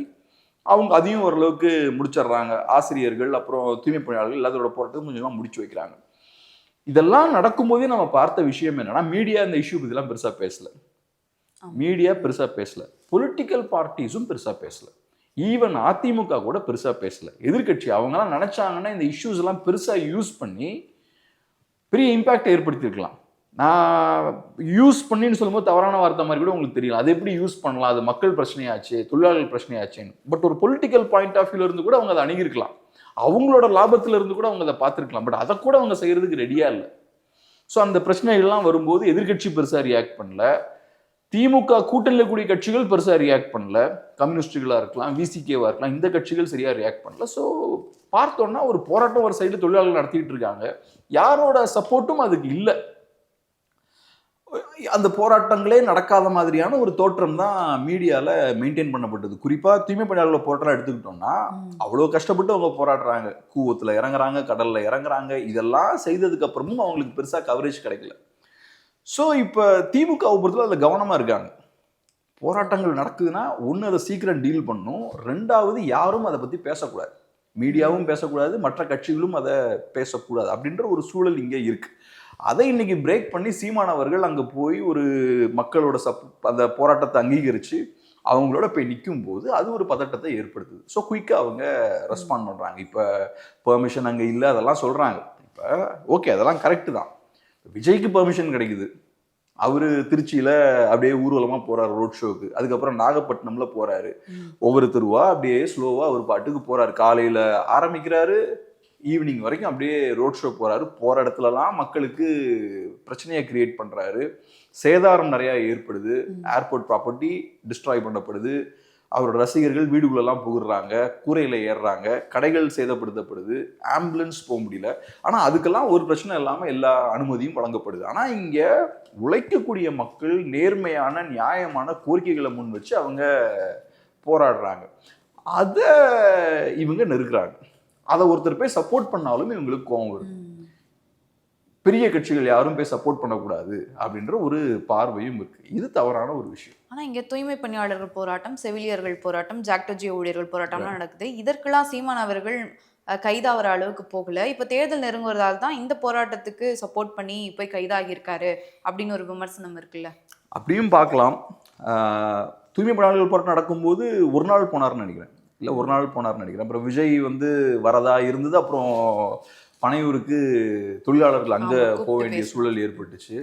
அவங்க அதையும் ஓரளவுக்கு முடிச்சிடுறாங்க. ஆசிரியர்கள் அப்புறம் தூய்மை பணியாளர்கள் எல்லாத்தோட போராட்டத்தையும் கொஞ்சமாக முடிச்சு வைக்கிறாங்க. இதெல்லாம் நடக்கும்போதே நம்ம பார்த்த விஷயம் என்னன்னா, மீடியா இந்த இஷ்யூ இதெல்லாம் பெருசாக பேசல. மீடியா பெருசாக பேசல, பொலிட்டிக்கல் பார்ட்டிஸும் பெருசாக பேசல, ஈவன் அதிமுக கூட பெருசாக பேசல. எதிர்கட்சி அவங்கெல்லாம் நினைச்சாங்கன்னா இந்த இஷ்யூஸ் எல்லாம் பெருசாக யூஸ் பண்ணி பெரிய இம்பாக்ட் ஏற்படுத்தியிருக்கலாம். நான் யூஸ் பண்ணின்னு சொல்லும்போது தவறான வார்த்தை மாதிரி கூட உங்களுக்கு தெரியல. அது எப்படி யூஸ் பண்ணலாம், அது மக்கள் பிரச்சனையாச்சு, தொழிலாளர்கள் பிரச்சனையாச்சுன்னு. பட் ஒரு பொலிட்டிக்கல் பாயிண்ட் ஆஃப் வியூல இருந்து கூட அவங்க அதை அணுகிருக்கலாம். அவங்களோட லாபத்துல இருந்து கூட அவங்க அதை பார்த்துருக்கலாம். பட் அதை கூட அவங்க செய்யறதுக்கு ரெடியா இல்லை. ஸோ அந்த பிரச்சனைகள்லாம் வரும்போது எதிர்கட்சி பெருசாக ரியாக்ட் பண்ணல, திமுக கூட்டணியில் கூடிய கட்சிகள் பெருசாக ரியாக்ட் பண்ணல, கம்யூனிஸ்டுகளாக இருக்கலாம், விசிகேவாக இருக்கலாம், இந்த கட்சிகள் சரியாக ரியாக்ட் பண்ணல. ஸோ பார்த்தோன்னா ஒரு போராட்டம் ஒரு சைடு தொழிலாளர்கள் நடத்திட்டு இருக்காங்க, யாரோட சப்போர்ட்டும் அதுக்கு இல்லை. அந்த போராட்டங்களே நடக்காத மாதிரியான ஒரு தோற்றம் தான் மீடியாவில் மெயின்டைன் பண்ணப்பட்டது. குறிப்பாக தூய்மை பணியாளர்கள் போராட்டம் எடுத்துக்கிட்டோம்னா அவ்வளோ கஷ்டப்பட்டு அவங்க போராடுறாங்க, கூவத்தில் இறங்குறாங்க, கடலில் இறங்குறாங்க. இதெல்லாம் செய்ததுக்கு அப்புறமும் அவங்களுக்கு பெருசாக கவரேஜ் கிடைக்கல. ஸோ இப்போ திமுக பொறுத்தவரை அதில் கவனமாக இருக்காங்க. போராட்டங்கள் நடக்குதுன்னா ஒன்று அதை சீக்கிரம் டீல் பண்ணணும், ரெண்டாவது யாரும் அதை பற்றி பேசக்கூடாது, மீடியாவும் பேசக்கூடாது, மற்ற கட்சிகளும் அதை பேசக்கூடாது அப்படின்ற ஒரு சூழல் இங்கே இருக்குது. அதை இன்னைக்கு பிரேக் பண்ணி சீமானவர்கள் அங்கே போய் ஒரு மக்களோட அந்த போராட்டத்தை அங்கீகரித்து அவங்களோட போய் நிற்கும் போது அது ஒரு பதட்டத்தை ஏற்படுத்துது. ஸோ குயிக்காக அவங்க ரெஸ்பாண்ட் பண்ணுறாங்க. இப்போ பெர்மிஷன் அங்கே இல்லை அதெல்லாம் சொல்கிறாங்க. இப்போ ஓகே, அதெல்லாம் கரெக்டு தான். விஜய்க்கு பெர்மிஷன் கிடைக்குது, அவர் திருச்சியில் அப்படியே ஊர்வலமாக போகிறாரு ரோட் ஷோக்கு. அதுக்கப்புறம் நாகப்பட்டினமில் போகிறாரு, ஒவ்வொரு தெருவா அப்படியே ஸ்லோவாக அவர் பாட்டுக்கு போகிறாரு. காலையில் ஆரம்பிக்கிறாரு, ஈவினிங் வரைக்கும் அப்படியே ரோட் ஷோ போறாரு. போற இடத்துலலாம் மக்களுக்கு பிரச்சனையை கிரியேட் பண்றாரு. சேதாரம் நிறைய ஏற்படுது. ஏர்போர்ட் ப்ராப்பர்ட்டி டிஸ்ட்ராய் பண்ணப்படுது. அவரோட ரசிகர்கள் வீடுகளெல்லாம் புகுறாங்க, கூரையில ஏறுறாங்க, கடைகள் சேதப்படுத்தப்படுது, ஆம்புலன்ஸ் போக முடியல. ஆனா அதுக்கெல்லாம் ஒரு பிரச்சனை இல்லாம எல்லா அனுமதியும் வழங்கப்படுது. ஆனா இங்க உழைக்கக்கூடிய மக்கள் நேர்மையான நியாயமான கோரிக்கைகளை முன் வச்சு அவங்க போராடுறாங்க. அதை இவங்க நெருக்குறாங்க. அதை ஒருத்தர் போய் சப்போர்ட் பண்ணாலும் இவங்களுக்கு கோவம் வருது. பெரிய கட்சிகள் யாரும் போய் சப்போர்ட் பண்ணக்கூடாது அப்படின்ற ஒரு பார்வையும் இருக்கு. இது தவறான ஒரு விஷயம். ஆனா இங்க தூய்மை பணியாளர்கள் போராட்டம், செவிலியர்கள் போராட்டம், ஜாக்டோஜி ஊழியர்கள் போராட்டம்லாம் நடக்குது. இதற்கெல்லாம் சீமான் அவர்கள் கைதாகிற அளவுக்கு போகல. இப்ப தேர்தல் நெருங்குவதால் தான் இந்த போராட்டத்துக்கு சப்போர்ட் பண்ணி போய் கைதாகி இருக்காரு அப்படின்னு ஒரு விமர்சனம் இருக்குல்ல. அப்படியும் பார்க்கலாம். தூய்மை பணியாளர்கள் போராட்டம் நடக்கும்போது ஒரு நாள் போனார்னு நினைக்கிறேன், இல்லை ஒரு நாள் போனார்னு நினைக்கிறேன். அப்புறம் விஜய் வரதா இருந்தது. அப்புறம் பனையூருக்கு தொழிலாளர்கள் அங்கே போக வேண்டிய சூழல் ஏற்பட்டுச்சு.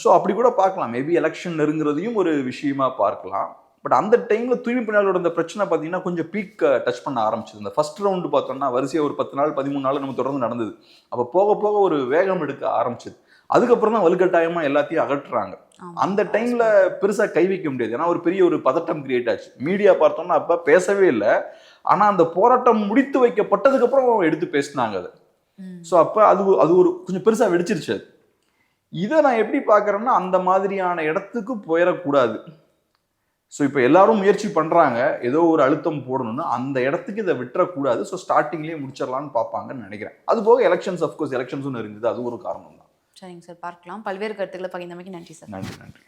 ஸோ அப்படி கூட பார்க்கலாம். மேபி எலெக்ஷன் நெருங்குறதையும் ஒரு விஷயமா பார்க்கலாம். பட் அந்த டைமில் தூய்மை பணியாளரோட இந்த பிரச்சனை பார்த்தீங்கன்னா கொஞ்சம் பீக் டச் பண்ண ஆரம்பிச்சது. இந்த ஃபர்ஸ்ட் ரவுண்டு பார்த்தோம்னா வரிசையாக ஒரு 10 நாள் 13 நாள் நம்ம தொடர்ந்து நடந்தது. அப்போ போக போக ஒரு வேகம் எடுக்க ஆரம்பிச்சது. அதுக்கப்புறம் தான் வலுக்கட்டாயமாக எல்லாத்தையும் அகற்றுறாங்க. அந்த டைமில் பெருசாக கை வைக்க முடியாது. ஏன்னா ஒரு பதட்டம் கிரியேட் ஆச்சு. மீடியா பார்த்தோம்னா அப்போ பேசவே இல்லை. ஆனால் அந்த போராட்டம் முடித்து வைக்கப்பட்டதுக்கப்புறம் எடுத்து பேசினாங்க அதை. ஸோ அப்போ அது ஒரு கொஞ்சம் பெருசாக வெடிச்சிருச்சு அது. இதை நான் எப்படி பார்க்குறேன்னா அந்த மாதிரியான இடத்துக்கு போயிடக்கூடாது. ஸோ இப்போ எல்லாரும் முயற்சி பண்ணுறாங்க ஏதோ ஒரு அழுத்தம் போடணும்னு, அந்த இடத்துக்கு இதை விட்டுறக்கூடாது. ஸோ ஸ்டார்டிங்லேயே முடிச்சிடலான்னு பார்ப்பாங்கன்னு நினைக்கிறேன். அது போக எலெக்ஷன்ஸ், அஃப்கோர்ஸ் எலெக்ஷன்ஸும் இருந்தது, அது ஒரு காரணம் தான். சரிங்க சார், பார்க்கலாம். பல்வேறு கருத்துக்களை பகிர்ந்தமைக்கு நன்றி சார். நன்றி.